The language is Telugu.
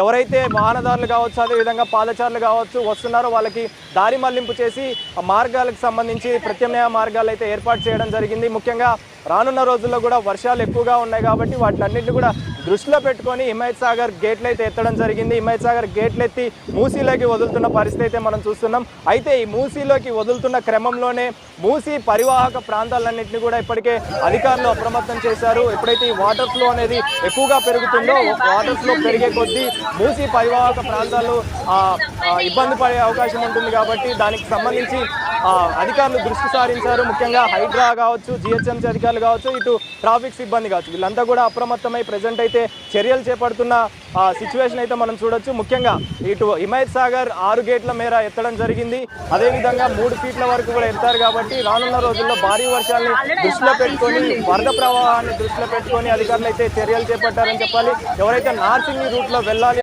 ఎవరైతే వాహనదారులు కావచ్చు, అదేవిధంగా పాదచారులు కావచ్చు వస్తున్నారో వాళ్ళకి దారి మళ్లింపు చేసి మార్గాలకు సంబంధించి ప్రత్యామ్నాయ మార్గాలు అయితే ఏర్పాటు చేయడం జరిగింది. ముఖ్యంగా రానున్న రోజుల్లో కూడా వర్షాలు ఎక్కువగా ఉన్నాయి కాబట్టి వాటినన్నింటినీ కూడా దృష్టిలో పెట్టుకొని హిమాయత్ సాగర్ గేట్లు అయితే ఎత్తడం జరిగింది. హిమాయత్ సాగర్ గేట్లు ఎత్తి మూసీలోకి వదులుతున్న పరిస్థితి అయితే మనం చూస్తున్నాం. అయితే ఈ మూసీలోకి వదులుతున్న క్రమంలోనే మూసీ పరివాహక ప్రాంతాలన్నింటినీ కూడా ఇప్పటికే అధికారులు అప్రమత్తం చేశారు. ఎప్పుడైతే ఈ వాటర్ ఫ్లో అనేది ఎక్కువగా పెరుగుతుందో వాటర్ ఫ్లో పెరిగే కొద్దీ మూసీ పరివాహక ప్రాంతాలు ఇబ్బంది పడే అవకాశం ఉంటుంది కాబట్టి దానికి సంబంధించి అధికారులు దృష్టి సారించారు. ముఖ్యంగా హైడ్రా కావచ్చు, జిహెచ్ఎంసీ అధికారులు కావచ్చు, ఇటు ట్రాఫిక్ సిబ్బంది కావచ్చు, వీళ్ళంతా కూడా అప్రమత్తమై ప్రజెంట్ అయితే చర్యలు చేపడుతున్న సిచ్యువేషన్ అయితే మనం చూడొచ్చు. ముఖ్యంగా ఇటు హిమాయత్ సాగర్ 6 గేట్ల మేర ఎత్తడం జరిగింది. అదేవిధంగా 3 ఫీట్ల వరకు కూడా ఎత్తారు కాబట్టి రానున్న రోజుల్లో భారీ వర్షాలని దృష్టిలో పెట్టుకొని వరద ప్రవాహాన్ని దృష్టిలో పెట్టుకొని అధికారులు అయితే చర్యలు చేపట్టారని చెప్పాలి. ఎవరైతే నార్సింగ్ రూట్లో వెళ్ళాలి